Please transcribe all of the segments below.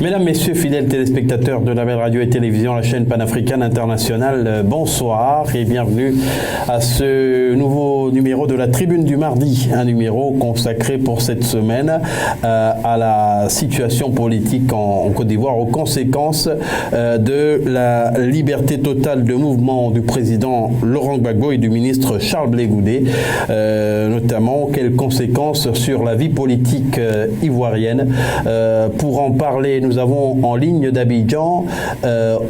Mesdames, Messieurs, fidèles téléspectateurs de la belle radio et télévision, la chaîne panafricaine internationale, bonsoir et bienvenue à ce nouveau numéro de la Tribune du Mardi, un numéro consacré pour cette semaine à la situation politique en Côte d'Ivoire, aux conséquences de la liberté totale de mouvement du président Laurent Gbagbo et du ministre Charles Blé Goudé, notamment quelles conséquences sur la vie politique ivoirienne. Pour en parler, nous avons en ligne d'Abidjan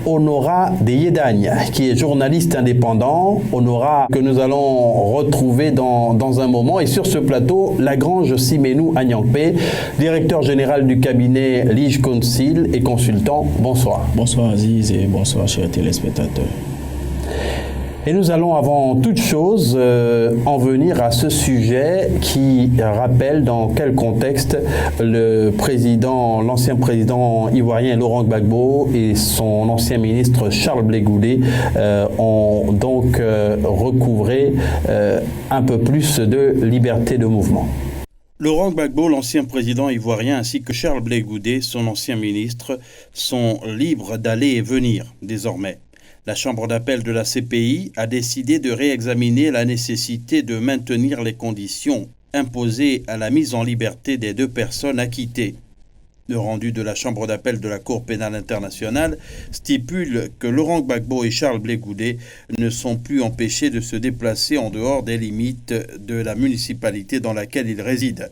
Honora Deyedagne, qui est journaliste indépendant. Honora, que nous allons retrouver dans un moment. Et sur ce plateau, Lagrange Simenou Agnankpe, directeur général du cabinet Lige Council et consultant. Bonsoir. Bonsoir Aziz et bonsoir chers téléspectateurs. Et nous allons avant toute chose en venir à ce sujet qui rappelle dans quel contexte l'ancien président ivoirien Laurent Gbagbo et son ancien ministre Charles Blé Goudé ont donc recouvré un peu plus de liberté de mouvement. Laurent Gbagbo, l'ancien président ivoirien, ainsi que Charles Blé Goudé, son ancien ministre, sont libres d'aller et venir désormais. La Chambre d'appel de la CPI a décidé de réexaminer la nécessité de maintenir les conditions imposées à la mise en liberté des deux personnes acquittées. Le rendu de la Chambre d'appel de la Cour pénale internationale stipule que Laurent Gbagbo et Charles Blé Goudé ne sont plus empêchés de se déplacer en dehors des limites de la municipalité dans laquelle ils résident.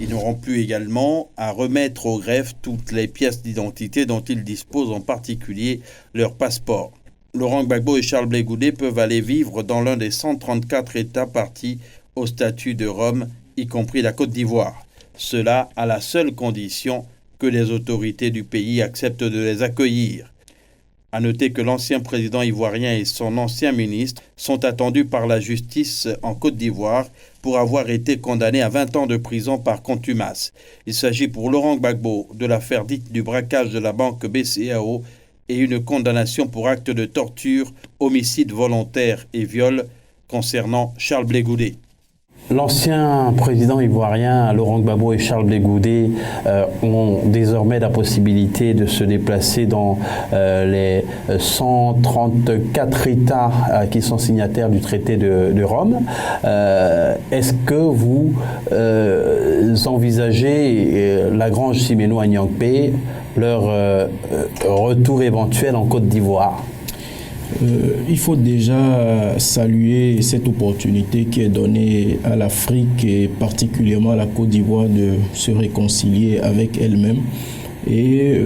Ils n'auront plus également à remettre au greffe toutes les pièces d'identité dont ils disposent, en particulier leur passeport. Laurent Gbagbo et Charles Blé Goudé peuvent aller vivre dans l'un des 134 États partis au statut de Rome, y compris la Côte d'Ivoire. Cela à la seule condition que les autorités du pays acceptent de les accueillir. À noter que l'ancien président ivoirien et son ancien ministre sont attendus par la justice en Côte d'Ivoire pour avoir été condamnés à 20 ans de prison par contumace. Il s'agit pour Laurent Gbagbo de l'affaire dite du braquage de la banque BCAO et une condamnation pour acte de torture, homicide volontaire et viol concernant Charles Blé Goudé. L'ancien président ivoirien Laurent Gbagbo et Charles Blé Goudé ont désormais la possibilité de se déplacer dans les 134 États qui sont signataires du traité de Rome. Est-ce que vous envisagez, Lagrange Simenou Agnankpe, leur retour éventuel en Côte d'Ivoire? Il faut déjà saluer cette opportunité qui est donnée à l'Afrique et particulièrement à la Côte d'Ivoire de se réconcilier avec elle-même et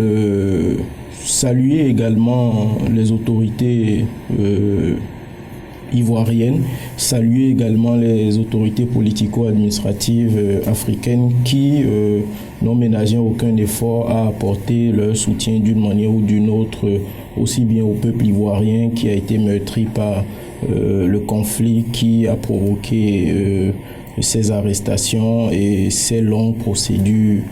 saluer également les autorités ivoiriennes, saluer également les autorités politico-administratives africaines qui n'ont ménagé aucun effort à apporter leur soutien d'une manière ou d'une autre, aussi bien au peuple ivoirien qui a été meurtri par le conflit qui a provoqué ces arrestations et ces longues procédures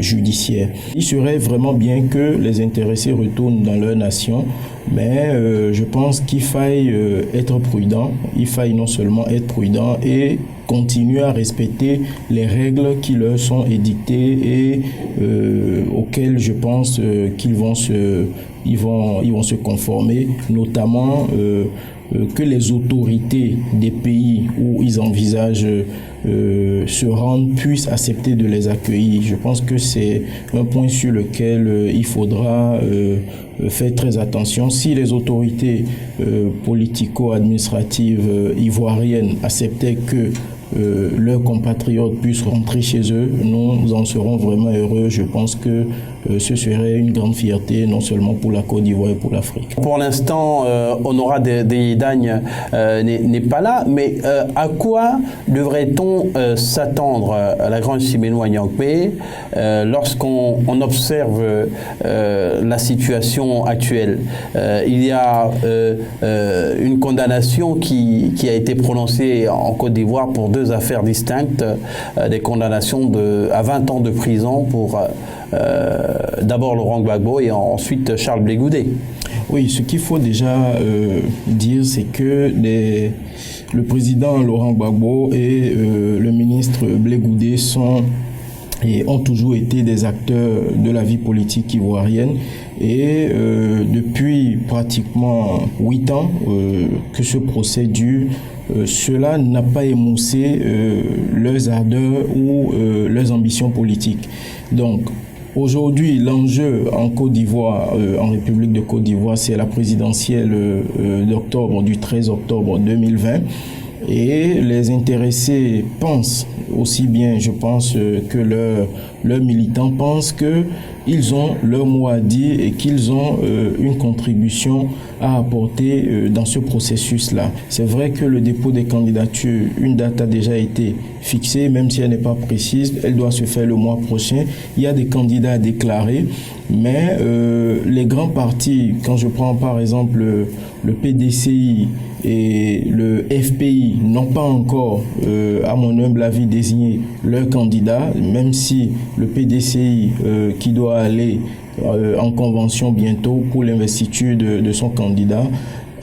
judiciaire. Il serait vraiment bien que les intéressés retournent dans leur nation, mais je pense qu'il faille être prudent. Il faille non seulement être prudent et continuer à respecter les règles qui leur sont édictées et auxquelles je pense qu'ils vont se conformer, notamment que les autorités des pays où ils envisagent se rendent puissent accepter de les accueillir. Je pense que c'est un point sur lequel il faudra faire très attention. Si les autorités politico-administratives ivoiriennes acceptaient que leurs compatriotes puissent rentrer chez eux, nous en serons vraiment heureux. Je pense que ce serait une grande fierté, non seulement pour la Côte d'Ivoire et pour l'Afrique. Pour l'instant, Honora Deyedagne n'est pas là, mais à quoi devrait-on s'attendre, à Lagrange Simenou Agnankpe, lorsqu'on observe la situation actuelle? Il y a une condamnation qui a été prononcée en Côte d'Ivoire pour deux affaires distinctes, des condamnations à 20 ans de prison pour d'abord Laurent Gbagbo et ensuite Charles Blé Goudé. Oui, ce qu'il faut déjà dire, c'est que le président Laurent Gbagbo et le ministre Blé Goudé sont et ont toujours été des acteurs de la vie politique ivoirienne. Et depuis pratiquement 8 ans que ce procès dure, cela n'a pas émoussé leurs ardeurs ou leurs ambitions politiques. Donc, aujourd'hui, l'enjeu en Côte d'Ivoire, en République de Côte d'Ivoire, c'est la présidentielle d'octobre, du 13 octobre 2020. Et les intéressés pensent aussi bien, je pense, que leurs militants pensent qu'ils ont leur mot à dire et qu'ils ont une contribution à apporter dans ce processus-là. C'est vrai que le dépôt des candidatures, une date a déjà été fixée, même si elle n'est pas précise, elle doit se faire le mois prochain. Il y a des candidats à déclarer, mais les grands partis, quand je prends par exemple le PDCI et le FPI, n'ont pas encore, à mon humble avis, désigné leur candidat, même si le PDCI qui doit aller en convention bientôt pour l'investiture de son candidat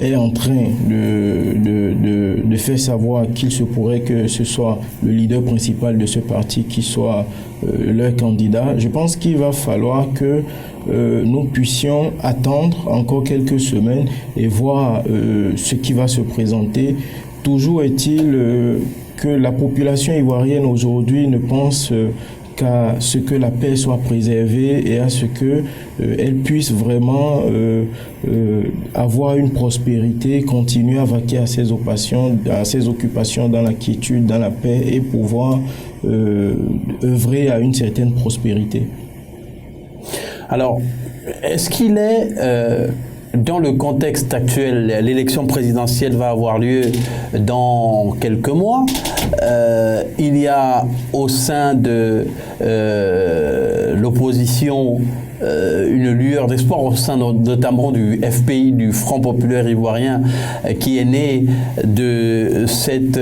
est en train de faire savoir qu'il se pourrait que ce soit le leader principal de ce parti qui soit leur candidat. Je pense qu'il va falloir que nous puissions attendre encore quelques semaines et voir ce qui va se présenter. Toujours est-il que la population ivoirienne aujourd'hui ne pense qu'à ce que la paix soit préservée et à ce que elle puisse vraiment avoir une prospérité, continuer à vaquer à ses occupations dans la quiétude, dans la paix et pouvoir œuvrer à une certaine prospérité. Alors, est-ce qu'il est, dans le contexte actuel, l'élection présidentielle va avoir lieu dans quelques mois, il y a au sein de l'opposition une lueur d'espoir au sein notamment du FPI, du Front populaire ivoirien, qui est né de cette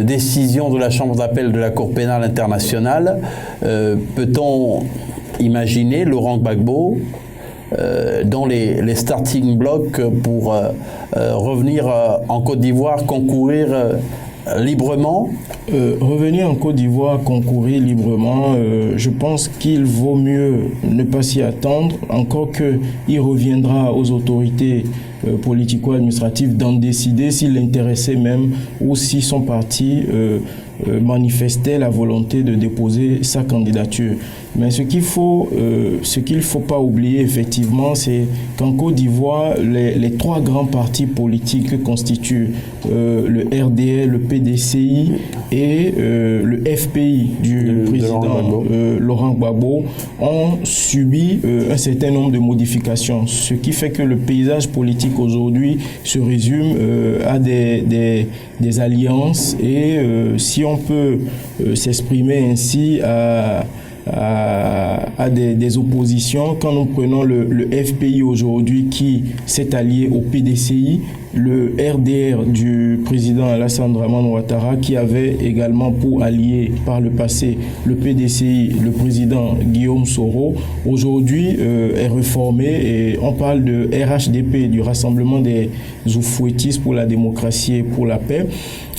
décision de la Chambre d'appel de la Cour pénale internationale. Peut-on imaginer Laurent Gbagbo dans les starting blocks pour revenir en Côte d'Ivoire concourir librement? Revenir en Côte d'Ivoire, concourir librement, je pense qu'il vaut mieux ne pas s'y attendre, encore qu'il reviendra aux autorités politico-administratives d'en décider s'il l'intéressait même ou si son parti manifestait la volonté de déposer sa candidature. Mais ce qu'il faut pas oublier effectivement, c'est qu'en Côte d'Ivoire, les 3 grands partis politiques que constituent le RDR, le PDCI et le FPI du président Laurent Gbagbo ont subi un certain nombre de modifications, ce qui fait que le paysage politique aujourd'hui se résume à des alliances et si on peut s'exprimer ainsi à des oppositions. Quand nous prenons le FPI aujourd'hui qui s'est allié au PDCI, le RDR du président Alassane Dramane Ouattara qui avait également pour allié par le passé le PDCI, le président Guillaume Soro, aujourd'hui est reformé et on parle de RHDP, du Rassemblement des Oufouettistes pour la démocratie et pour la paix.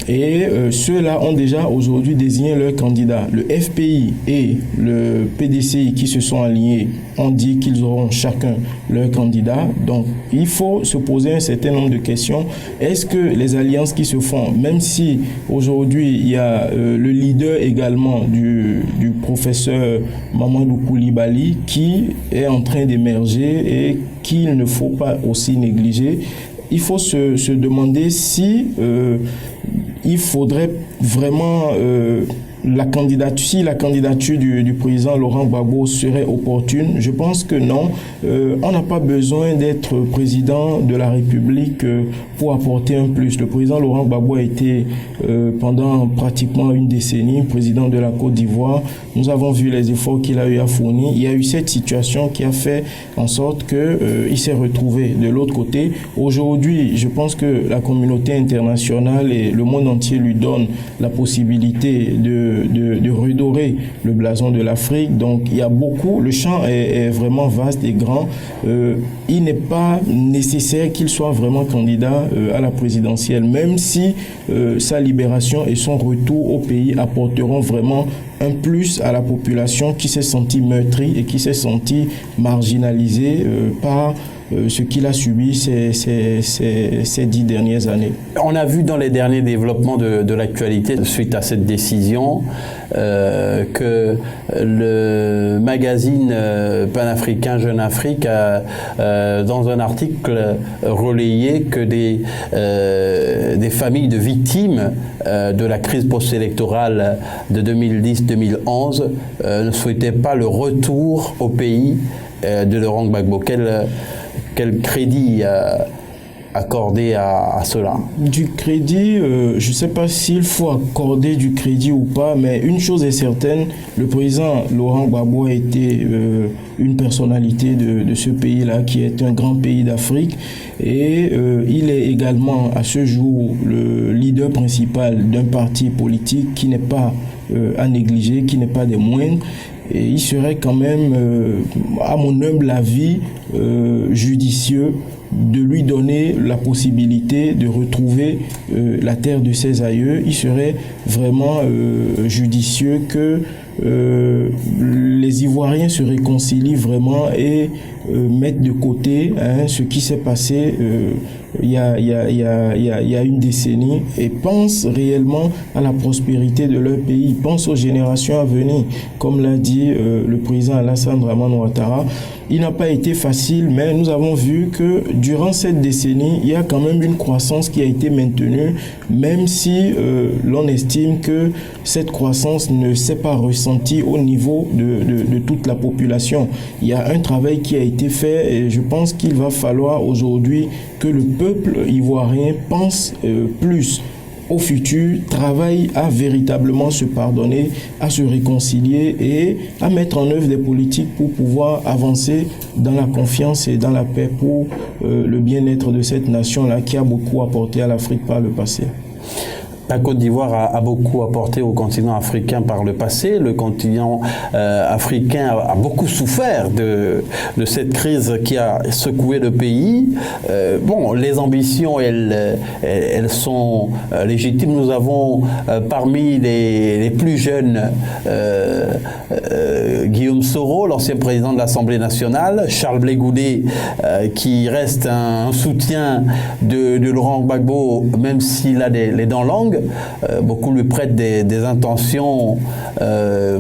Et ceux-là ont déjà aujourd'hui désigné leurs candidats. Le FPI et le PDCI qui se sont alliés ont dit qu'ils auront chacun leur candidat. Donc il faut se poser un certain nombre de questions. Est-ce que les alliances qui se font, même si aujourd'hui il y a le leader également du professeur Mamadou Koulibaly qui est en train d'émerger et qu'il ne faut pas aussi négliger, il faut se demander si il faudrait vraiment la candidature du président Laurent Gbagbo serait opportune. Je pense que non. On n'a pas besoin d'être président de la République pour apporter un plus. Le président Laurent Gbagbo a été pendant pratiquement une décennie président de la Côte d'Ivoire. Nous avons vu les efforts qu'il a eu à fournir. Il y a eu cette situation qui a fait en sorte qu'il s'est retrouvé de l'autre côté. Aujourd'hui, je pense que la communauté internationale et le monde entier lui donnent la possibilité de de redorer le blason de l'Afrique. Donc il y a beaucoup, le champ est vraiment vaste et grand. Il n'est pas nécessaire qu'il soit vraiment candidat à la présidentielle, même si sa libération et son retour au pays apporteront vraiment un plus à la population qui s'est sentie meurtrie et qui s'est sentie marginalisée par ce qu'il a subi ces 10 dernières années. On a vu dans les derniers développements de l'actualité, suite à cette décision, que le magazine panafricain Jeune Afrique a, dans un article, relayé que des familles de victimes de la crise post-électorale de 2010-2011 ne souhaitaient pas le retour au pays de Laurent Gbagbo. Quel crédit accorder à cela? Du crédit, je ne sais pas s'il faut accorder du crédit ou pas, mais une chose est certaine, le président Laurent Gbagbo a été une personnalité de ce pays-là, qui est un grand pays d'Afrique, et il est également à ce jour le leader principal d'un parti politique qui n'est pas à négliger, qui n'est pas des moindres. Et il serait quand même, à mon humble avis, judicieux de lui donner la possibilité de retrouver la terre de ses aïeux. Il serait vraiment judicieux que les Ivoiriens se réconcilient vraiment et mettent de côté ce qui s'est passé il y a une décennie et pensent réellement à la prospérité de leur pays, pensent aux générations à venir. Comme l'a dit le président Alassane Dramane Ouattara, il n'a pas été facile, mais nous avons vu que durant cette décennie, il y a quand même une croissance qui a été maintenue, même si l'on estime que cette croissance ne s'est pas ressentie au niveau de toute la population. Il y a un travail qui a été fait et je pense qu'il va falloir aujourd'hui que le peuple ivoirien pense plus au futur, travaille à véritablement se pardonner, à se réconcilier et à mettre en œuvre des politiques pour pouvoir avancer dans la confiance et dans la paix pour le bien-être de cette nation-là qui a beaucoup apporté à l'Afrique par le passé. La Côte d'Ivoire a beaucoup apporté au continent africain par le passé. Le continent africain a beaucoup souffert de cette crise qui a secoué le pays. Les ambitions, elles sont légitimes. Nous avons parmi les plus jeunes Guillaume Soro, l'ancien président de l'Assemblée nationale, Charles Blé Goudé, qui reste un soutien de Laurent Gbagbo, même s'il a les dents longues. Beaucoup lui prêtent des intentions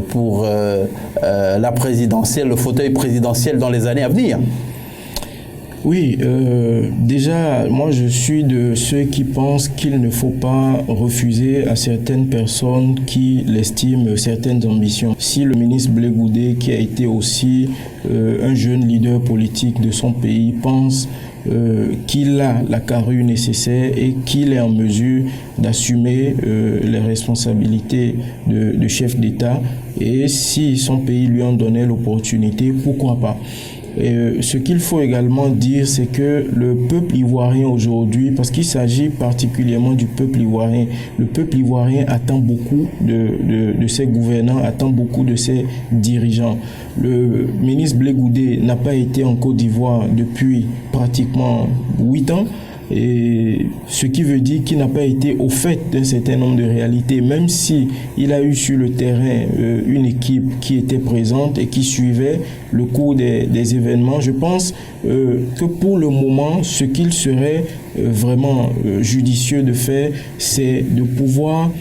pour la présidentielle, le fauteuil présidentiel dans les années à venir. Oui, déjà, moi je suis de ceux qui pensent qu'il ne faut pas refuser à certaines personnes qui l'estiment certaines ambitions. Si le ministre Blé Goudé, qui a été aussi un jeune leader politique de son pays, pense qu'il a la carrure nécessaire et qu'il est en mesure d'assumer les responsabilités de chef d'État, et si son pays lui en donnait l'opportunité, pourquoi pas? Ce qu'il faut également dire, c'est que le peuple ivoirien aujourd'hui, parce qu'il s'agit particulièrement du peuple ivoirien, le peuple ivoirien attend beaucoup de ses gouvernants, attend beaucoup de ses dirigeants. Le ministre Blé Goudé n'a pas été en Côte d'Ivoire depuis pratiquement 8 ans. Et ce qui veut dire qu'il n'a pas été au fait d'un certain nombre de réalités, même si il a eu sur le terrain une équipe qui était présente et qui suivait le cours des événements. Je pense que pour le moment, ce qu'il serait vraiment judicieux de faire, c'est de pouvoir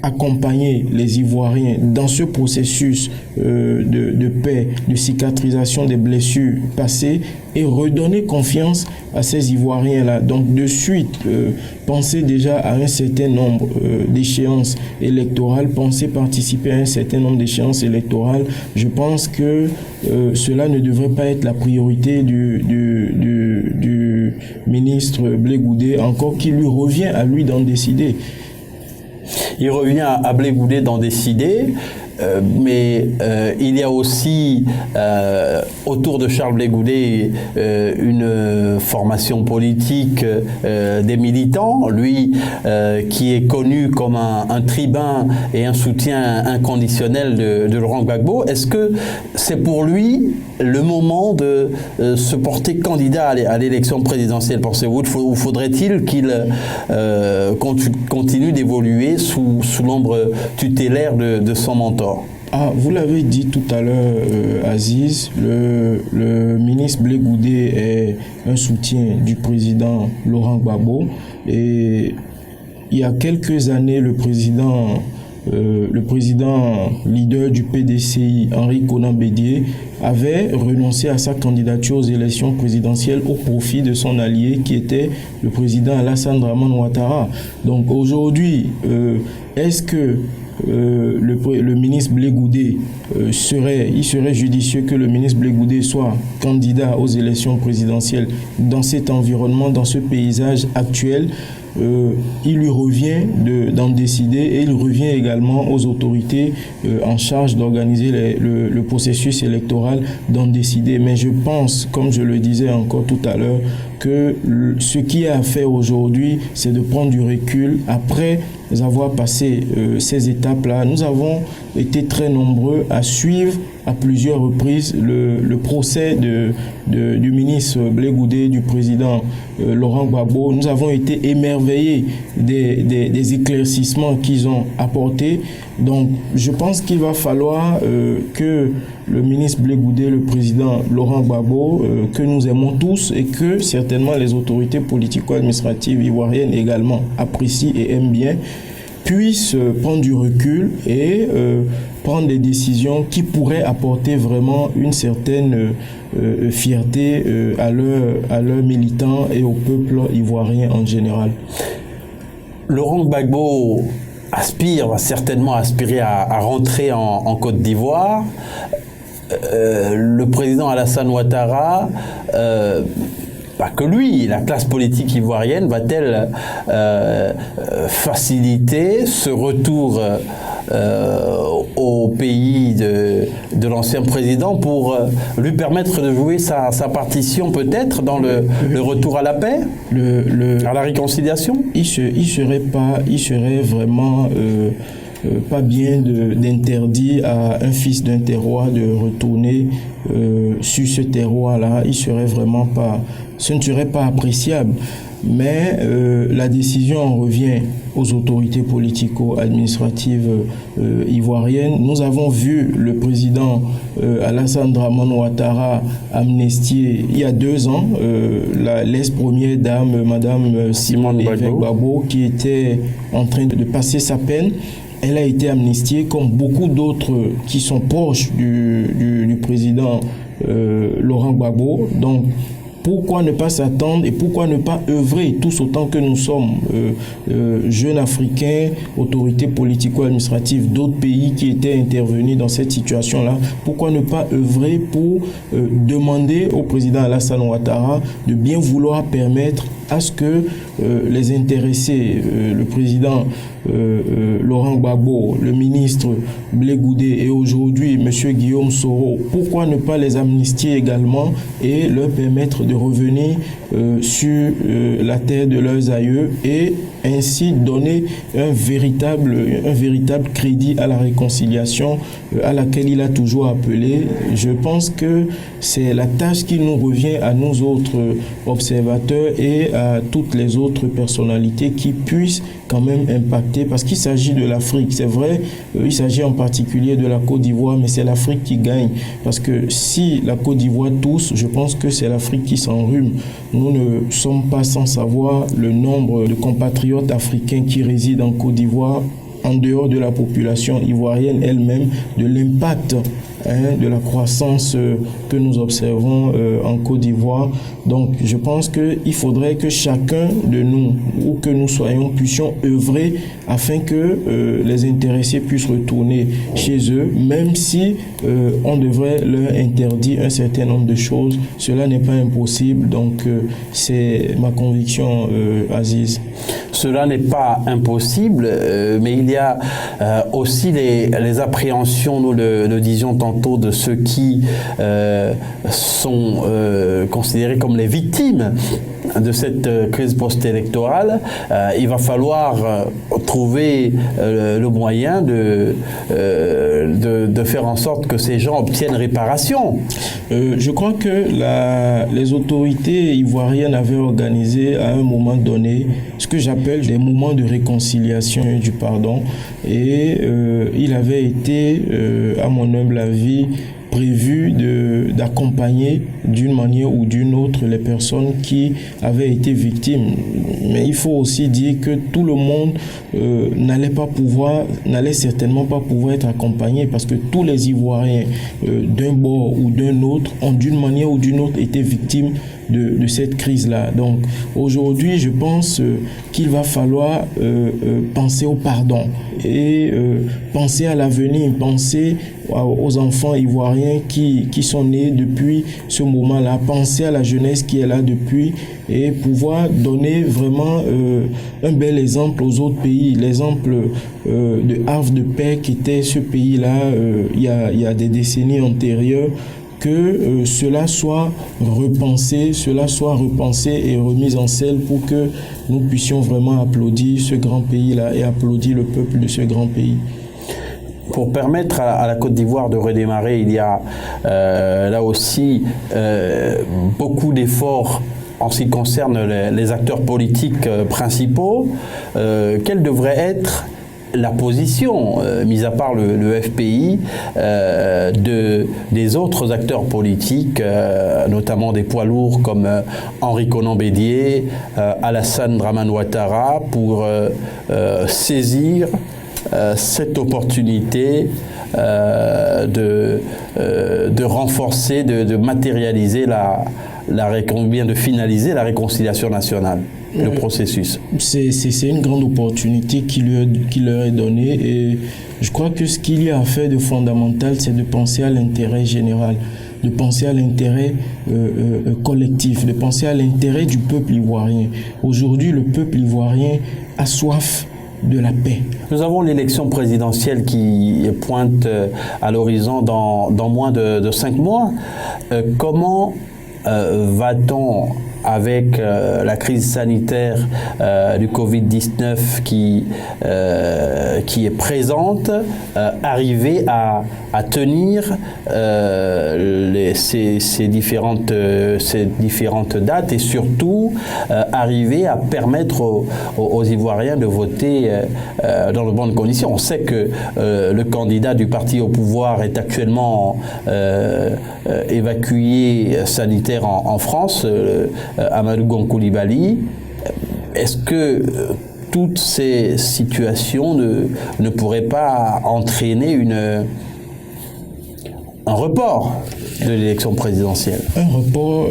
accompagner les Ivoiriens dans ce processus de paix, de cicatrisation des blessures passées et redonner confiance à ces Ivoiriens-là. Donc de suite, penser déjà à un certain nombre d'échéances électorales, penser participer à un certain nombre d'échéances électorales, je pense que cela ne devrait pas être la priorité du ministre Blé Goudé, encore qu'il lui revient à lui d'en décider. Il revient à Blé Goudé d'en décider. mais il y a aussi autour de Charles Blé Goudet une formation politique des militants, lui qui est connu comme un tribun et un soutien inconditionnel de Laurent Gbagbo. Est-ce que c'est pour lui le moment de se porter candidat à l'élection présidentielle, pensez-vous, ou faudrait-il qu'il continue d'évoluer sous l'ombre tutélaire de son mentor? Vous l'avez dit tout à l'heure, Aziz, le ministre Blé Goudet est un soutien du président Laurent Gbagbo. Et il y a quelques années, le président leader du PDCI, Henri Konan Bédié, avait renoncé à sa candidature aux élections présidentielles au profit de son allié qui était le président Alassane Dramane Ouattara. Donc aujourd'hui, est-ce que le ministre Blé Goudet il serait judicieux que le ministre Blé Goudet soit candidat aux élections présidentielles dans cet environnement, dans ce paysage actuel? Il lui revient d'en décider et il revient également aux autorités en charge d'organiser le processus électoral d'en décider. Mais je pense, comme je le disais encore tout à l'heure, que ce qui est à faire aujourd'hui, c'est de prendre du recul après avoir passé ces étapes-là. Nous avons été très nombreux à suivre à plusieurs reprises le procès du ministre Blé Goudet, du président Laurent Gbagbo. Nous avons été émerveillés des éclaircissements qu'ils ont apportés. Donc, je pense qu'il va falloir que le ministre Blé Goudet, le président Laurent Gbagbo, que nous aimons tous et que certainement les autorités politico-administratives ivoiriennes également apprécient et aiment bien, puissent prendre du recul et prendre des décisions qui pourraient apporter vraiment une certaine fierté à leurs militants et au peuple ivoirien en général. Laurent Gbagbo va certainement aspirer à rentrer en Côte d'Ivoire. Le président Alassane Ouattara, pas que lui, la classe politique ivoirienne va-t-elle faciliter ce retour au pays de l'ancien président pour lui permettre de jouer sa partition peut-être dans le retour à la paix, à la réconciliation? Il serait vraiment pas bien d'interdire à un fils d'un terroir de retourner sur ce terroir-là. Ce ne serait pas appréciable. Mais la décision revient aux autorités politico-administratives ivoiriennes. Nous avons vu le président Alassane Dramane Ouattara amnistier il y a 2 ans l'ex-première dame, Madame Simone Gbagbo, qui était en train de passer sa peine. Elle a été amnistiée comme beaucoup d'autres qui sont proches du président Laurent Gbagbo. Donc, pourquoi ne pas s'attendre et pourquoi ne pas œuvrer tous autant que nous sommes jeunes Africains, autorités politico-administratives d'autres pays qui étaient intervenus dans cette situation-là, pourquoi ne pas œuvrer pour demander au président Alassane Ouattara de bien vouloir permettre à ce que les intéressés, le président Laurent Gbagbo, le ministre Blé Goudet et aujourd'hui M. Guillaume Soro, pourquoi ne pas les amnistier également et leur permettre de revenir sur la terre de leurs aïeux et ainsi donner un véritable crédit à la réconciliation à laquelle il a toujours appelé. Je pense que c'est la tâche qui nous revient à nous autres observateurs et à toutes les autres personnalités qui puissent quand même impacter, parce qu'il s'agit de l'Afrique. C'est vrai, il s'agit en particulier de la Côte d'Ivoire, mais c'est l'Afrique qui gagne. Parce que si la Côte d'Ivoire tousse, je pense que c'est l'Afrique qui s'enrhume. Nous ne sommes pas sans savoir le nombre de compatriotes africains qui résident en Côte d'Ivoire, en dehors de la population ivoirienne elle-même, de l'impact de la croissance que nous observons en Côte d'Ivoire. Donc je pense qu'il faudrait que chacun de nous, où que nous soyons, puissions œuvrer afin que les intéressés puissent retourner chez eux, même si on devrait leur interdire un certain nombre de choses. Cela n'est pas impossible, donc c'est ma conviction, Aziz. Cela n'est pas impossible, mais il y a aussi les appréhensions, nous le disions tantôt, de ceux qui sont considérés comme les victimes de cette crise post-électorale. Il va falloir trouver le moyen de faire en sorte que ces gens obtiennent réparation. Je crois que les autorités ivoiriennes avaient organisé à un moment donné ce que j'appelle des moments de réconciliation et du pardon. Et il avait été, à mon humble avis, prévu d'accompagner d'une manière ou d'une autre les personnes qui avaient été victimes. Mais il faut aussi dire que tout le monde n'allait certainement pas pouvoir être accompagné, parce que tous les Ivoiriens d'un bord ou d'un autre ont d'une manière ou d'une autre été victimes de cette crise-là. Donc aujourd'hui, je pense qu'il va falloir penser au pardon et penser à l'avenir, penser aux enfants ivoiriens qui sont nés depuis ce moment-là, penser à la jeunesse qui est là depuis, et pouvoir donner vraiment un bel exemple aux autres pays, l'exemple de Havre de Paix qui était ce pays-là il y a des décennies antérieures, que cela soit repensé et remis en selle pour que nous puissions vraiment applaudir ce grand pays-là et applaudir le peuple de ce grand pays. Pour permettre à la Côte d'Ivoire de redémarrer, il y a là aussi beaucoup d'efforts en ce qui concerne les acteurs politiques principaux. Quelle devrait être la position, mis à part le FPI, des autres acteurs politiques, notamment des poids lourds comme Henri Konan Bédié, Alassane Dramane Ouattara, pour saisir cette opportunité de renforcer, de matérialiser de finaliser la réconciliation nationale, le processus. C'est une grande opportunité qui leur est donnée, et je crois que ce qu'il y a à faire de fondamental, c'est de penser à l'intérêt général, de penser à l'intérêt collectif, de penser à l'intérêt du peuple ivoirien. Aujourd'hui, le peuple ivoirien a soif de la paix. Nous avons l'élection présidentielle qui pointe à l'horizon dans moins de 5 mois. Comment va-t-on, avec la crise sanitaire du Covid-19 qui est présente, arriver à tenir ces différentes dates, et surtout arriver à permettre aux Ivoiriens de voter dans de bonnes conditions. On sait que le candidat du parti au pouvoir est actuellement évacué sanitaire en France, Amadou Gon Coulibaly. Est-ce que toutes ces situations ne pourraient pas entraîner un report de l'élection présidentielle? Un report,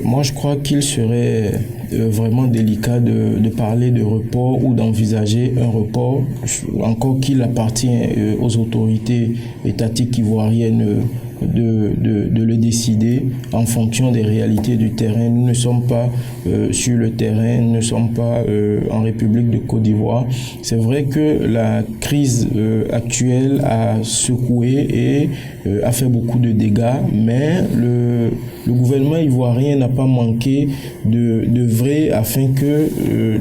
moi je crois qu'il serait vraiment délicat de parler de report ou d'envisager un report, encore qu'il appartient aux autorités étatiques ivoiriennes de le décider en fonction des réalités du terrain. Nous ne sommes pas sur le terrain, nous ne sommes pas en République de Côte d'Ivoire. C'est vrai que la crise actuelle a secoué et a fait beaucoup de dégâts, mais le gouvernement ivoirien n'a pas manqué d'œuvrer afin que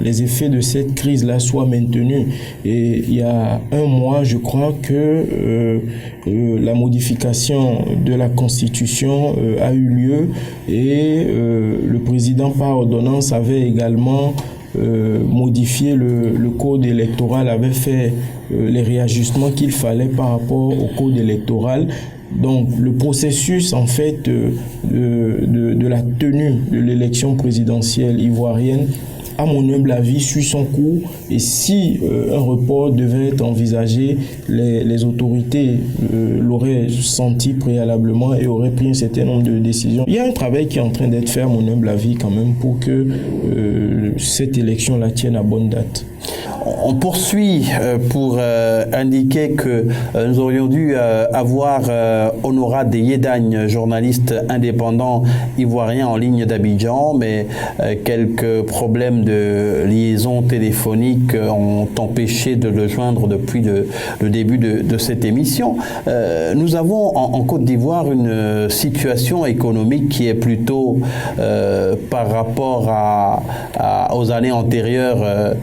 les effets de cette crise-là soient maintenus. Et il y a un mois, je crois que la modification de la Constitution a eu lieu, et le président par ordonnance avait également modifié le code électoral, avait fait les réajustements qu'il fallait par rapport au code électoral. Donc le processus en fait de la tenue de l'élection présidentielle ivoirienne à mon humble avis, suit son cours. Et si un report devait être envisagé, les autorités l'auraient senti préalablement et auraient pris un certain nombre de décisions. Il y a un travail qui est en train d'être fait, à mon humble avis, quand même, pour que cette élection-là tienne à bonne date. On poursuit pour indiquer que nous aurions dû avoir Honora Yedagne, journaliste indépendant ivoirien en ligne d'Abidjan, mais quelques problèmes de liaison téléphonique ont empêché de le joindre depuis le début de cette émission. Nous avons en Côte d'Ivoire une situation économique qui est plutôt par rapport aux années antérieures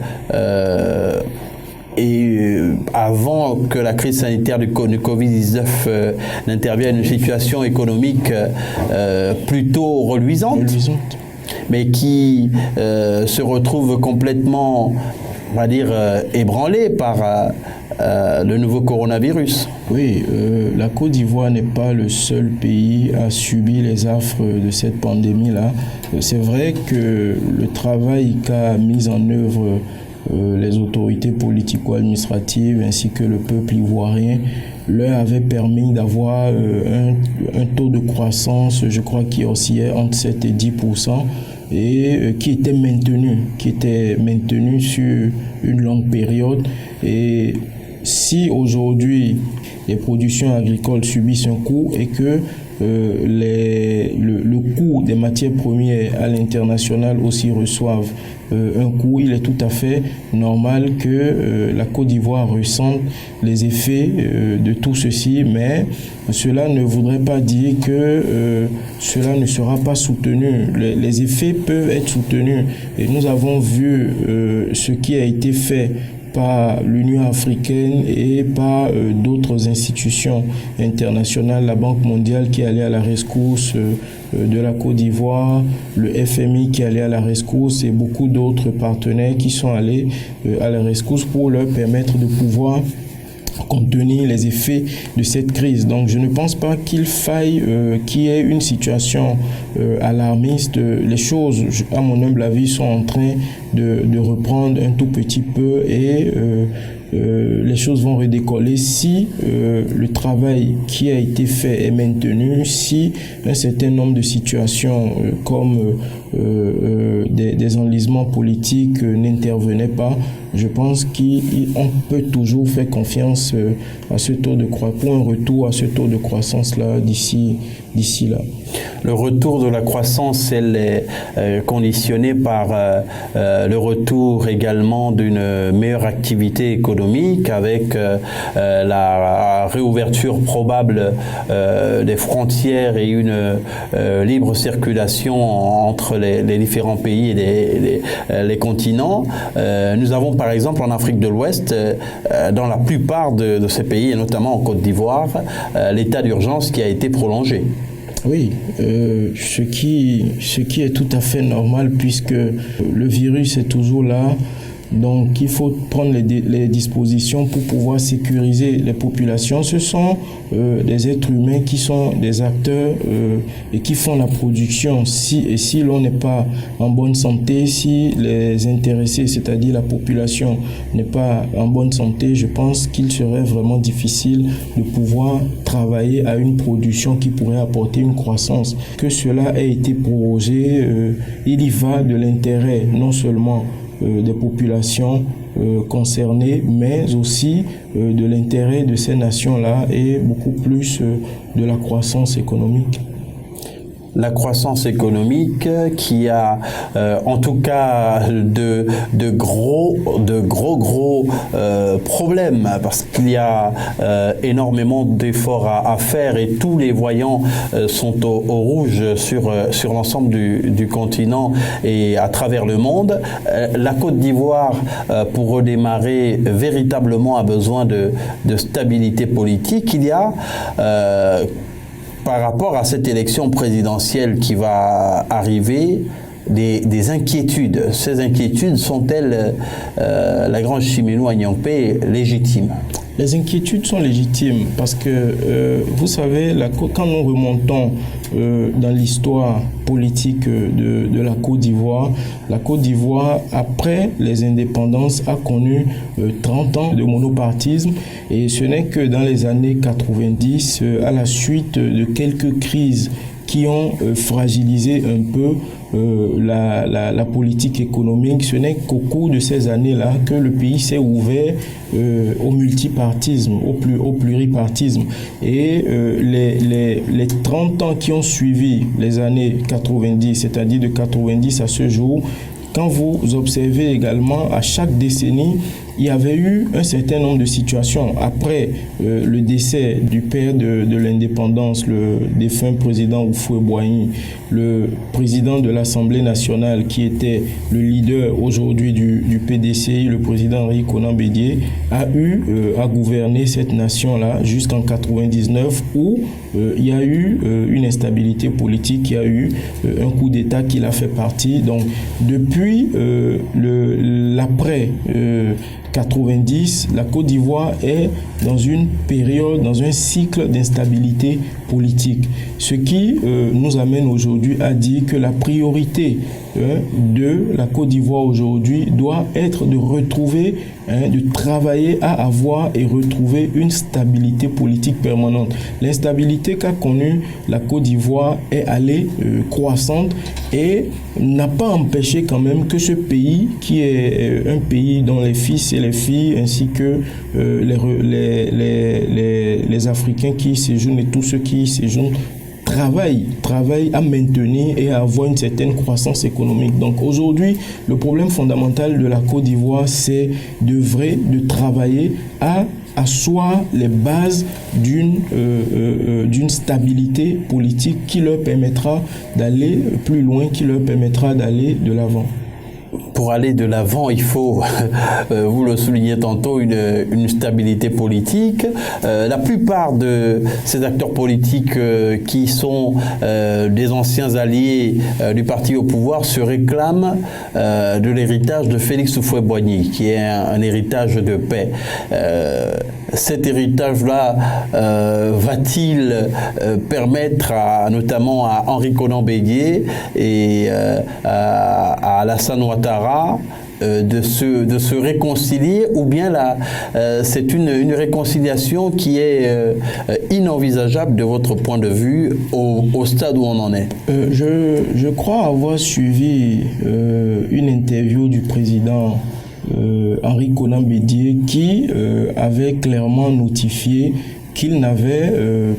et avant que la crise sanitaire du Covid-19 n'intervienne, une situation économique plutôt reluisante, mais qui se retrouve complètement, on va dire, ébranlée par le nouveau coronavirus. Oui, la Côte d'Ivoire n'est pas le seul pays à subir les affres de cette pandémie-là. C'est vrai que le travail qu'a mis en œuvre les autorités politico-administratives ainsi que le peuple ivoirien leur avait permis d'avoir un taux de croissance, je crois, qui oscillait entre 7 et 10%, et qui était maintenu sur une longue période. Et si aujourd'hui les productions agricoles subissent un coût et que le coût des matières premières à l'international aussi reçoivent un coût, il est tout à fait normal que la Côte d'Ivoire ressente les effets de tout ceci, mais cela ne voudrait pas dire que cela ne sera pas soutenu. Les effets peuvent être soutenus et nous avons vu ce qui a été fait par l'Union africaine et par d'autres institutions internationales, la Banque mondiale qui est allée à la rescousse de la Côte d'Ivoire, le FMI qui est allé à la rescousse et beaucoup d'autres partenaires qui sont allés à la rescousse pour leur permettre de pouvoir contenir les effets de cette crise. Donc je ne pense pas qu'il faille qu'il y ait une situation alarmiste. Les choses, à mon humble avis, sont en train de reprendre un tout petit peu et les choses vont redécoller si le travail qui a été fait est maintenu, si un certain nombre de situations comme des enlisements politiques n'intervenaient pas. Je pense qu'on peut toujours faire confiance à ce taux de croissance, pour un retour à ce taux de croissance-là d'ici là. Le retour de la croissance, elle est conditionnée par le retour également d'une meilleure activité économique avec la réouverture probable des frontières et une libre circulation entre les différents pays et les continents. Nous avons par exemple en Afrique de l'Ouest, dans la plupart de ces pays, et notamment en Côte d'Ivoire, l'état d'urgence qui a été prolongé. Oui, ce qui est tout à fait normal puisque le virus est toujours là. Donc il faut prendre les dispositions pour pouvoir sécuriser les populations. Ce sont des êtres humains qui sont des acteurs et qui font la production. Si l'on n'est pas en bonne santé, si les intéressés, c'est-à-dire la population, n'est pas en bonne santé, je pense qu'il serait vraiment difficile de pouvoir travailler à une production qui pourrait apporter une croissance. Que cela ait été prorogé, il y va de l'intérêt non seulement des populations concernées, mais aussi de l'intérêt de ces nations-là et beaucoup plus de la croissance économique. La croissance économique qui a en tout cas de gros problèmes parce qu'il y a énormément d'efforts à faire et tous les voyants sont au rouge sur l'ensemble du continent et à travers le monde. La Côte d'Ivoire, pour redémarrer véritablement, a besoin de stabilité politique. Il y a par rapport à cette élection présidentielle qui va arriver, des inquiétudes. Ces inquiétudes sont-elles, la grande Chimilou Agnampé, légitimes ? Les inquiétudes sont légitimes parce que, vous savez, quand nous remontons dans l'histoire politique de la Côte d'Ivoire, après les indépendances, a connu 30 ans de monopartisme, et ce n'est que dans les années 90, à la suite de quelques crises qui ont fragilisé un peu la politique économique. Ce n'est qu'au cours de ces années-là que le pays s'est ouvert au multipartisme, au pluripartisme. Et les 30 ans qui ont suivi les années 90, c'est-à-dire de 90 à ce jour, quand vous observez également, à chaque décennie, il y avait eu un certain nombre de situations. Après le décès du père de l'indépendance, le défunt président Houphouët-Boigny, le président de l'Assemblée nationale qui était le leader aujourd'hui du PDCI, le président Henri Konan Bédié, a eu à gouverner cette nation-là jusqu'en 99, où il y a eu une instabilité politique, il y a eu un coup d'État qui l'a fait partie. Donc depuis l'après 90, la Côte d'Ivoire est dans une période, dans un cycle d'instabilité politique. Ce qui nous amène aujourd'hui à dire que la priorité de la Côte d'Ivoire aujourd'hui doit être de retrouver, de travailler à avoir et retrouver une stabilité politique permanente. L'instabilité qu'a connue la Côte d'Ivoire est allée croissante et n'a pas empêché quand même que ce pays, qui est un pays dont les fils et les filles, ainsi que les Africains qui y séjournent et tous ceux qui y séjournent, travaillent à maintenir et à avoir une certaine croissance économique. Donc aujourd'hui, le problème fondamental de la Côte d'Ivoire, c'est de travailler à asseoir les bases d'une stabilité politique qui leur permettra d'aller plus loin, qui leur permettra d'aller de l'avant. Pour aller de l'avant, il faut, vous le soulignez tantôt, une stabilité politique. La plupart de ces acteurs politiques qui sont des anciens alliés du parti au pouvoir se réclament de l'héritage de Félix Houphouët-Boigny, qui est un héritage de paix. Cet héritage-là va-t-il permettre notamment à Henri Konan Bédié et à Alassane Ouattara de se réconcilier, ou bien c'est une réconciliation qui est inenvisageable de votre point de vue au stade où on en est? Je crois avoir suivi une interview du président Henri Konan Bédié qui avait clairement notifié qu'il n'avait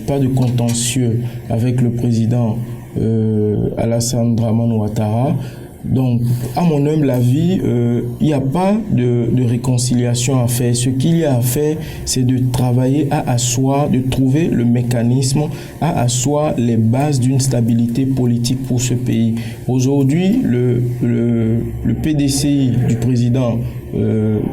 pas de contentieux avec le président Alassane Dramane Ouattara. Donc, à mon humble avis, il n'y a pas de réconciliation à faire. Ce qu'il y a à faire, c'est de travailler à asseoir, de trouver le mécanisme, à asseoir les bases d'une stabilité politique pour ce pays. Aujourd'hui, le PDCI du président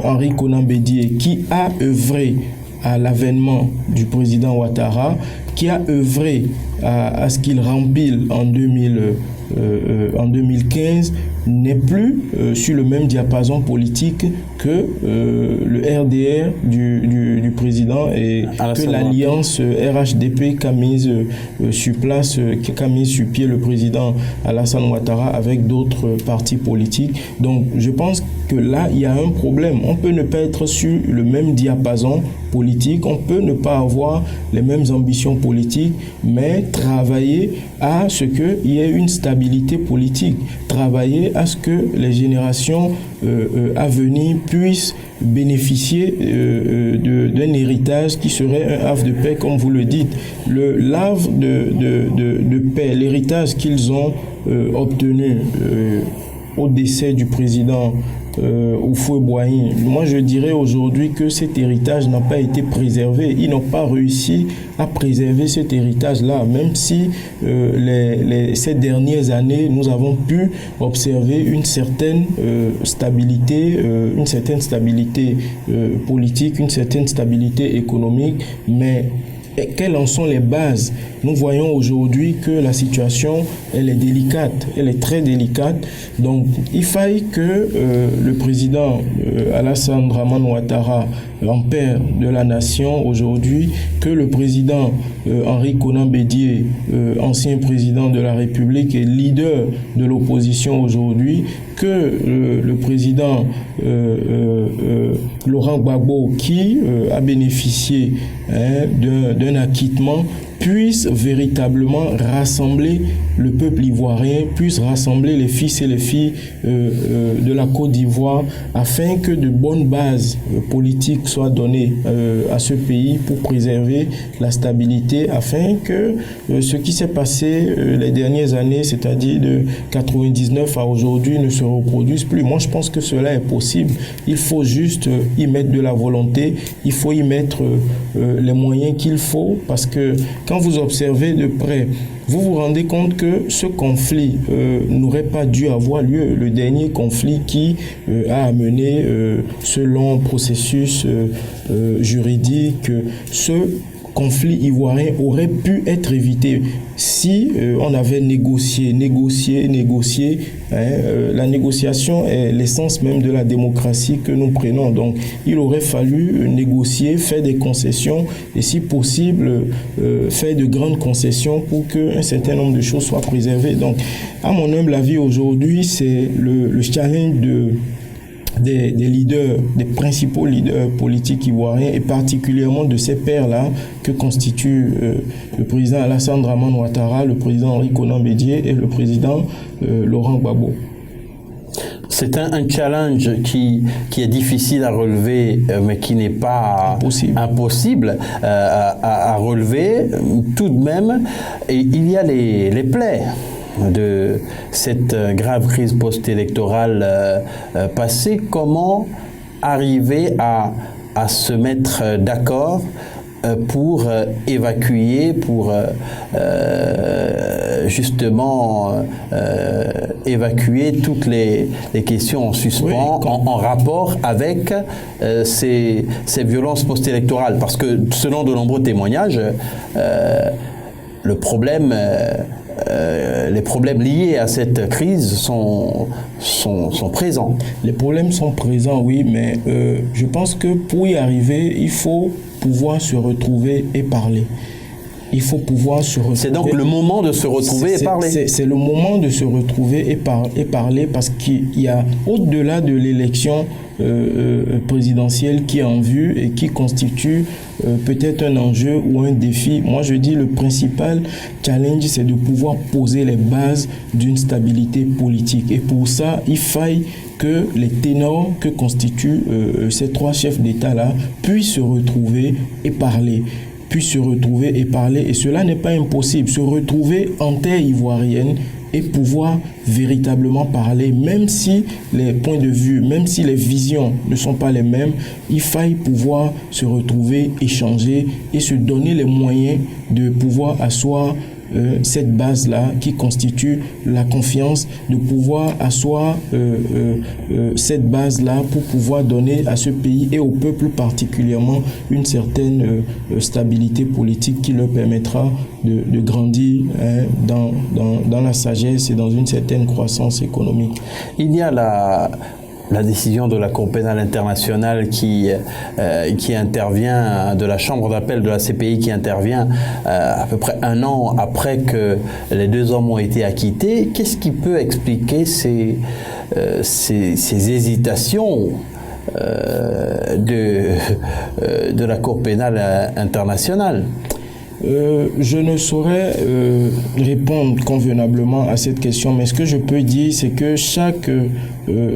Henri Konan Bédié, qui a œuvré à l'avènement du président Ouattara, qui a œuvré à ce qu'il rempile en 2015, n'est plus sur le même diapason politique que le RDR du président et que l'alliance RHDP qu'a mise sur place, qu'a mis sur pied le président Alassane Ouattara avec d'autres partis politiques. Donc je pense que là, il y a un problème. On peut ne pas être sur le même diapason politique, on peut ne pas avoir les mêmes ambitions politiques, mais travailler à ce qu'il y ait une stabilité politique, travailler à ce que les générations à venir puissent bénéficier d'un héritage qui serait un havre de paix, comme vous le dites. L'havre de paix, l'héritage qu'ils ont obtenu au décès du président Houphouët-Boigny. Moi, je dirais aujourd'hui que cet héritage n'a pas été préservé. Ils n'ont pas réussi à préserver cet héritage-là, même si ces dernières années, nous avons pu observer une certaine stabilité politique, une certaine stabilité économique, mais quelles en sont les bases? nous voyons aujourd'hui que la situation, elle est délicate, elle est très délicate. Donc, il faille que le président Alassane Dramane Ouattara, père de la nation aujourd'hui, que le président Henri Konan Bédié, ancien président de la République et leader de l'opposition aujourd'hui, que le président Laurent Gbagbo, qui a bénéficié d'un acquittement, puisse véritablement rassembler le peuple ivoirien, puisse rassembler les fils et les filles de la Côte d'Ivoire, afin que de bonnes bases politiques soient données à ce pays pour préserver la stabilité, afin que ce qui s'est passé les dernières années, c'est-à-dire de 99 à aujourd'hui, ne se reproduise plus. Moi, je pense que cela est possible. Il faut juste y mettre de la volonté, il faut y mettre les moyens qu'il faut, parce que quand vous observez de près, vous vous rendez compte que ce conflit n'aurait pas dû avoir lieu. Le dernier conflit qui a amené ce long processus juridique, ce conflit ivoirien aurait pu être évité si on avait négocié. La négociation est l'essence même de la démocratie que nous prenons. Donc, il aurait fallu négocier, faire des concessions et, si possible, faire de grandes concessions pour qu'un certain nombre de choses soient préservées. Donc, à mon humble avis, aujourd'hui, c'est le challenge des leaders, des principaux leaders politiques ivoiriens, et particulièrement de ces pairs-là que constituent le président Alassane Dramane Ouattara, le président Henri Konan Bédié et le président Laurent Gbagbo. C'est un challenge qui est difficile à relever, mais qui n'est pas impossible à relever tout de même. Et il y a les plaies de cette grave crise post-électorale passée. Comment arriver à se mettre d'accord pour évacuer, pour justement évacuer toutes les questions en suspens, en rapport avec ces violences post-électorales. Parce que selon de nombreux témoignages, le problème... les problèmes liés à cette crise sont présents. Les problèmes sont présents, oui, mais je pense que pour y arriver, il faut pouvoir se retrouver et parler. Il faut pouvoir se retrouver. C'est donc le moment de se retrouver et parler. C'est le moment de se retrouver et parler, parce qu'il y a, au-delà de l'élection présidentielle qui est en vue et qui constitue peut-être un enjeu ou un défi, moi je dis le principal challenge, c'est de pouvoir poser les bases d'une stabilité politique. Et pour ça, il faille que les ténors que constituent ces trois chefs d'État-là puissent se retrouver et parler. Et cela n'est pas impossible. Se retrouver en terre ivoirienne et pouvoir véritablement parler, même si les points de vue, même si les visions ne sont pas les mêmes, il faille pouvoir se retrouver, échanger et se donner les moyens de pouvoir asseoir cette base-là qui constitue la confiance, de pouvoir asseoir cette base-là pour pouvoir donner à ce pays et au peuple particulièrement une certaine stabilité politique qui leur permettra de grandir dans la sagesse et dans une certaine croissance économique. Il y a la décision de la Cour pénale internationale qui intervient, de la Chambre d'appel de la CPI qui intervient à peu près un an après que les deux hommes ont été acquittés. Qu'est-ce qui peut expliquer ces hésitations de la Cour pénale internationale? Je ne saurais répondre convenablement à cette question, mais ce que je peux dire, c'est que chaque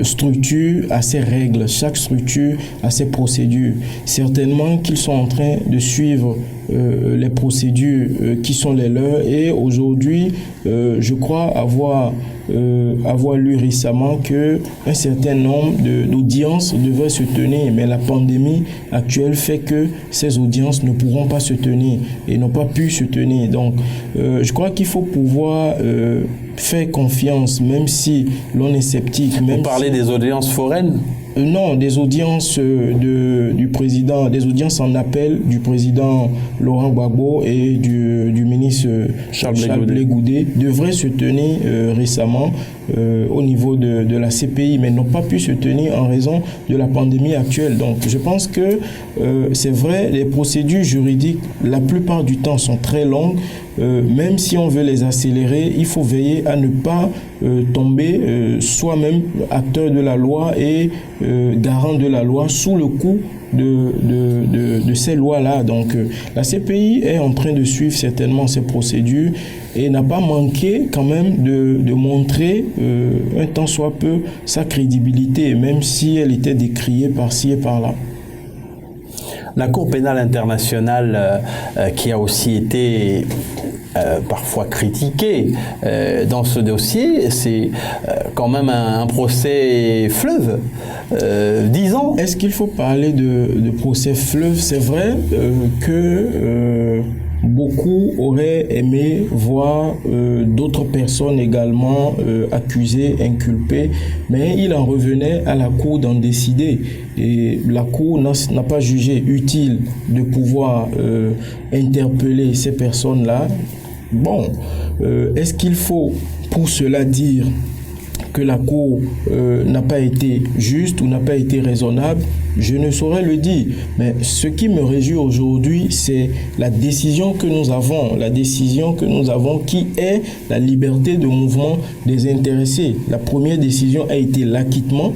structure a ses règles, chaque structure a ses procédures. Certainement qu'ils sont en train de suivre les procédures qui sont les leurs, et aujourd'hui, je crois avoir lu récemment que un certain nombre d'audiences devaient se tenir, mais la pandémie actuelle fait que ces audiences ne pourront pas se tenir et n'ont pas pu se tenir. Donc, je crois qu'il faut pouvoir faire confiance, même si l'on est sceptique. Vous parlez des audiences foraines ? Non, des audiences du président, des audiences en appel du président Laurent Gbagbo et du ministre Charles Blé Goudé devraient se tenir récemment au niveau de la CPI, mais n'ont pas pu se tenir en raison de la pandémie actuelle. Donc je pense que c'est vrai, les procédures juridiques, la plupart du temps, sont très longues. Même si on veut les accélérer, il faut veiller à ne pas tomber soi-même acteur de la loi et garant de la loi sous le coup de ces lois-là. Donc la CPI est en train de suivre certainement ces procédures et n'a pas manqué quand même de montrer un tant soit peu sa crédibilité, même si elle était décriée par-ci et par-là. La Cour pénale internationale, qui a aussi été parfois critiquée dans ce dossier, c'est quand même un procès fleuve, 10 ans. Est-ce qu'il faut parler de procès fleuve? C'est vrai que beaucoup auraient aimé voir d'autres personnes également accusées, inculpées, mais il en revenait à la Cour d'en décider. Et la Cour n'a pas jugé utile de pouvoir interpeller ces personnes-là. Bon, est-ce qu'il faut pour cela dire que la Cour n'a pas été juste ou n'a pas été raisonnable? Je ne saurais le dire, mais ce qui me réjouit aujourd'hui, c'est la décision que nous avons qui est la liberté de mouvement des intéressés. La première décision a été l'acquittement.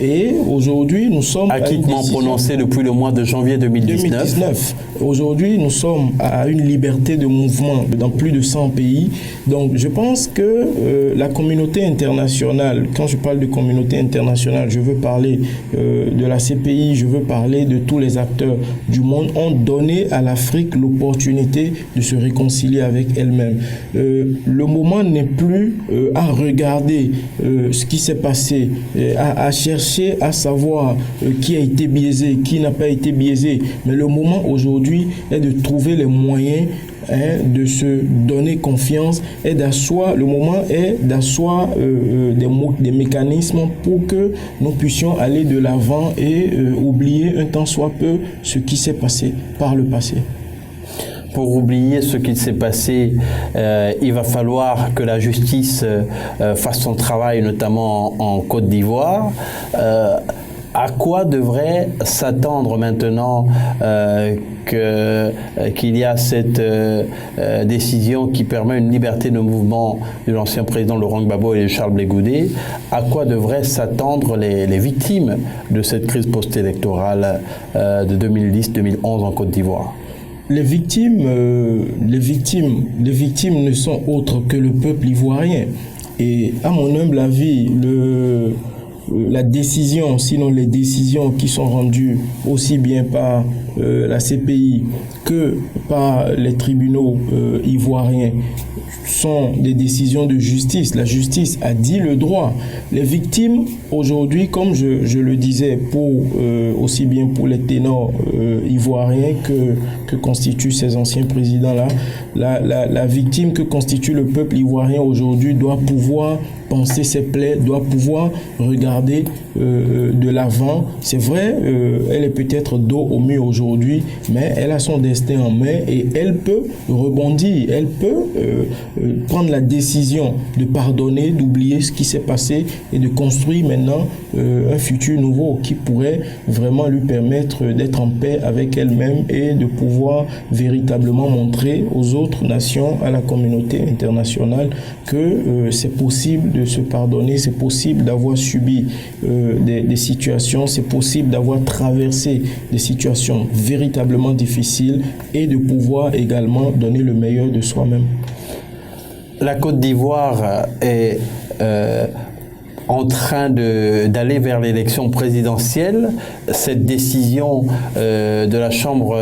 Et aujourd'hui, nous sommes acquittement prononcé depuis le mois de janvier 2019. Aujourd'hui, nous sommes à une liberté de mouvement dans plus de 100 pays. Donc, je pense que la communauté internationale, quand je parle de communauté internationale, je veux parler de la CPI, je veux parler de tous les acteurs du monde, ont donné à l'Afrique l'opportunité de se réconcilier avec elle-même. Le moment n'est plus à regarder ce qui s'est passé, à chercher à savoir qui a été biaisé, qui n'a pas été biaisé. Mais le moment aujourd'hui est de trouver les moyens de se donner confiance et d'asseoir, le moment est d'asseoir des mécanismes pour que nous puissions aller de l'avant et oublier un tant soit peu ce qui s'est passé par le passé. Pour oublier ce qui s'est passé, il va falloir que la justice fasse son travail, notamment en Côte d'Ivoire. À quoi devrait s'attendre maintenant qu'il y a cette décision qui permet une liberté de mouvement de l'ancien président Laurent Gbagbo et de Charles Blé Goudé? À quoi devraient s'attendre les victimes de cette crise post-électorale de 2010-2011 en Côte d'Ivoire? Les victimes ne sont autres que le peuple ivoirien. Et à mon humble avis, la décision, sinon les décisions qui sont rendues aussi bien par la CPI que par les tribunaux ivoiriens sont des décisions de justice. La justice a dit le droit. Les victimes, aujourd'hui, comme je le disais, aussi bien pour les ténors ivoiriens que constituent ces anciens présidents-là, la victime que constitue le peuple ivoirien aujourd'hui doit pouvoir penser ses plaies, doit pouvoir regarder de l'avant. C'est vrai, elle est peut-être dos au mur aujourd'hui, mais elle a son destin en main et elle peut rebondir, elle peut prendre la décision de pardonner, d'oublier ce qui s'est passé et de construire maintenant un futur nouveau qui pourrait vraiment lui permettre d'être en paix avec elle-même et de pouvoir véritablement montrer aux autres nations, à la communauté internationale que c'est possible de se pardonner, c'est possible d'avoir subi des situations, c'est possible d'avoir traversé des situations véritablement difficiles et de pouvoir également donner le meilleur de soi-même. La Côte d'Ivoire est en train d'aller vers l'élection présidentielle. Cette décision de la Chambre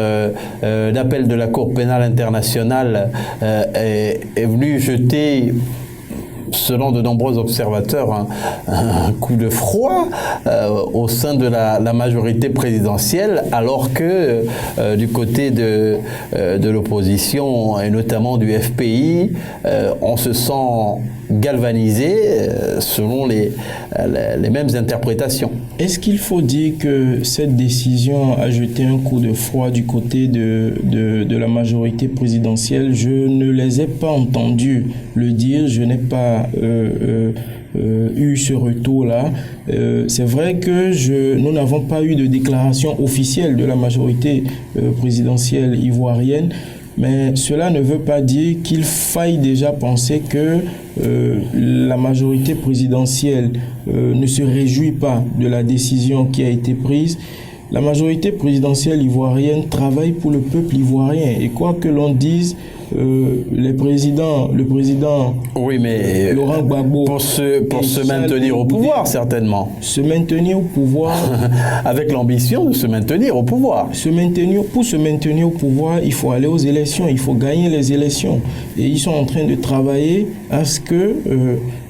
d'appel de la Cour pénale internationale est venue jeter selon de nombreux observateurs, un coup de froid au sein de la majorité présidentielle, alors que du côté de l'opposition, et notamment du FPI, on se sent galvanisé selon les mêmes interprétations. Est-ce qu'il faut dire que cette décision a jeté un coup de froid du côté de la majorité présidentielle? Je ne les ai pas entendus le dire, je n'ai pas eu ce retour-là. C'est vrai que nous n'avons pas eu de déclaration officielle de la majorité présidentielle ivoirienne, mais cela ne veut pas dire qu'il faille déjà penser que la majorité présidentielle ne se réjouit pas de la décision qui a été prise. La majorité présidentielle ivoirienne travaille pour le peuple ivoirien. Et quoi que l'on dise, le président oui, mais Laurent Gbagbo pour se maintenir au pouvoir, certainement. Se maintenir au pouvoir. Avec l'ambition de se maintenir au pouvoir. Pour se maintenir au pouvoir, il faut aller aux élections, il faut gagner les élections. Et ils sont en train de travailler à ce que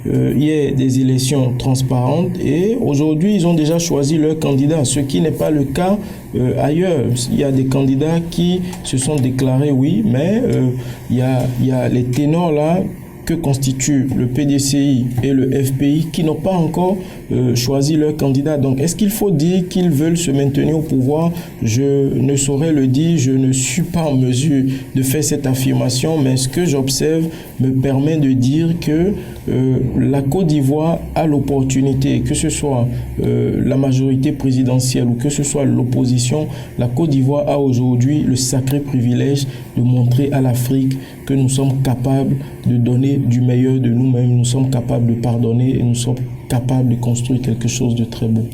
il y ait des élections transparentes. Et aujourd'hui, ils ont déjà choisi leur candidat, ce qui n'est pas le cas ailleurs. Il y a des candidats qui se sont déclarés oui, mais il y a les ténors là que constituent le PDCI et le FPI qui n'ont pas encore choisi leur candidat. Donc, est-ce qu'il faut dire qu'ils veulent se maintenir au pouvoir? Je ne saurais le dire, je ne suis pas en mesure de faire cette affirmation, mais ce que j'observe me permet de dire que la Côte d'Ivoire a l'opportunité, que ce soit la majorité présidentielle ou que ce soit l'opposition, la Côte d'Ivoire a aujourd'hui le sacré privilège de montrer à l'Afrique que nous sommes capables de donner du meilleur de nous-mêmes, nous sommes capables de pardonner et nous sommes capables de construire quelque chose de très beau.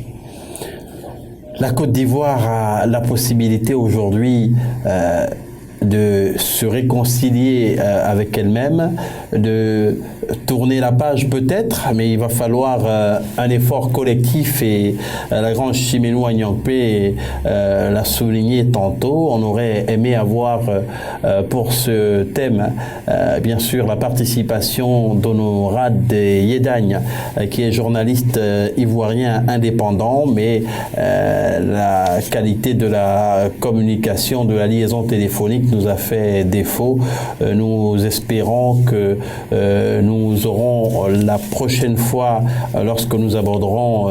La Côte d'Ivoire a la possibilité aujourd'hui de se réconcilier avec elle-même, de tourner la page peut-être, mais il va falloir un effort collectif et la grande Chimène Wanyangpe l'a souligné tantôt. On aurait aimé avoir pour ce thème bien sûr la participation d'Honorade Yedagne qui est journaliste ivoirien indépendant, mais la qualité de la communication, de la liaison téléphonique nous a fait défaut. Nous espérons que nous aurons la prochaine fois, lorsque nous aborderons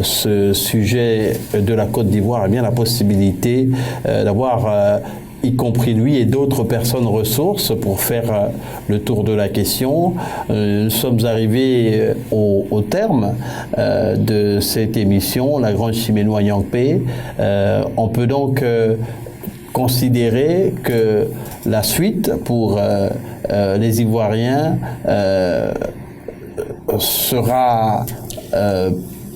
ce sujet de la Côte d'Ivoire, eh bien la possibilité d'avoir y compris lui et d'autres personnes ressources pour faire le tour de la question. Nous sommes arrivés au terme de cette émission, la grande Chimène Wanyangpe. On peut donc considérer que la suite pour les Ivoiriens sera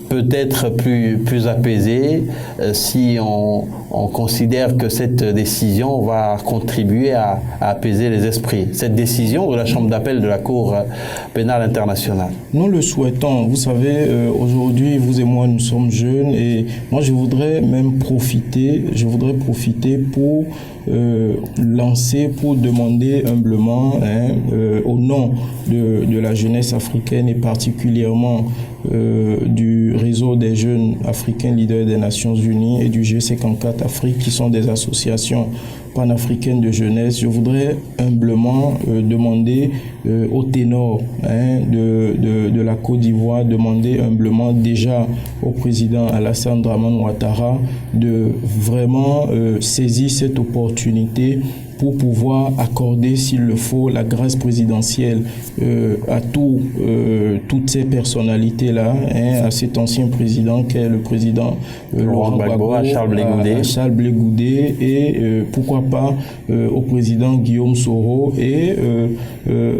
peut-être plus apaisée si on considère que cette décision va contribuer à apaiser les esprits. Cette décision de la Chambre d'appel de la Cour pénale internationale. Nous le souhaitons. Vous savez, aujourd'hui, vous et moi, nous sommes jeunes et moi, je voudrais profiter pour lancer, pour demander humblement au nom de la jeunesse africaine et particulièrement du réseau des jeunes africains leaders des Nations Unies et du G54 Afrique qui sont des associations panafricaines de jeunesse. Je voudrais humblement demander au ténor de la Côte d'Ivoire, demander humblement déjà au président Alassane Dramane Ouattara de vraiment saisir cette opportunité pour pouvoir accorder, s'il le faut, la grâce présidentielle à toutes ces personnalités-là, à cet ancien président qu'est le président Laurent Gbagbo, à Charles Blé Goudé et pourquoi pas au président Guillaume Soro et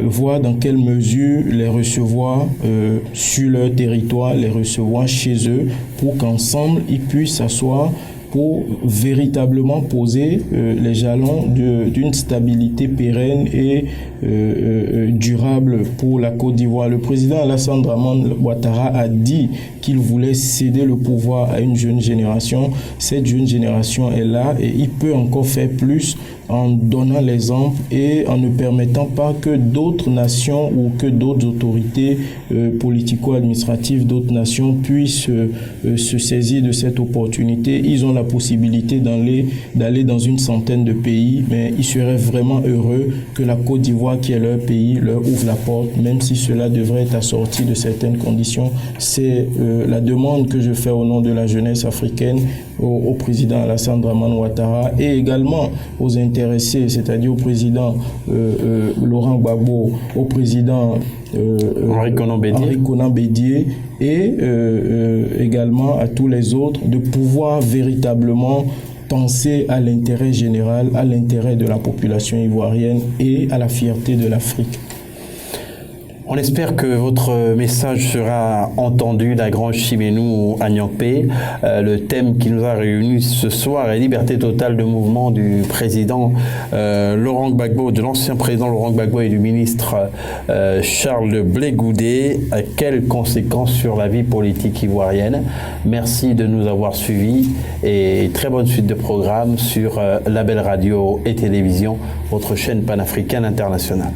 voir dans quelle mesure les recevoir sur leur territoire, les recevoir chez eux pour qu'ensemble ils puissent s'asseoir pour véritablement poser les jalons d'une stabilité pérenne et durable pour la Côte d'Ivoire. Le président Alassane Dramane Ouattara a dit qu'il voulait céder le pouvoir à une jeune génération. Cette jeune génération est là et il peut encore faire plus en donnant l'exemple et en ne permettant pas que d'autres nations ou que d'autres autorités politico-administratives d'autres nations puissent se saisir de cette opportunité. Ils ont la possibilité d'aller dans une centaine de pays, mais ils seraient vraiment heureux que la Côte d'Ivoire, qui est leur pays, leur ouvre la porte, même si cela devrait être assorti de certaines conditions. C'est la demande que je fais au nom de la jeunesse africaine au président Alassane Dramane Ouattara et également aux intéressés, c'est-à-dire au président Laurent Gbagbo, au président Henri Konan Bédié et également à tous les autres, de pouvoir véritablement penser à l'intérêt général, à l'intérêt de la population ivoirienne et à la fierté de l'Afrique. On espère que votre message sera entendu d'Agrange Chimènou à Niampé. Le thème qui nous a réunis ce soir est liberté totale de mouvement du président Laurent Gbagbo, de l'ancien président Laurent Gbagbo et du ministre Charles Blé Goudé. Quelles conséquences sur la vie politique ivoirienne? Merci de nous avoir suivis et très bonne suite de programme sur Label Radio et Télévision, votre chaîne panafricaine internationale.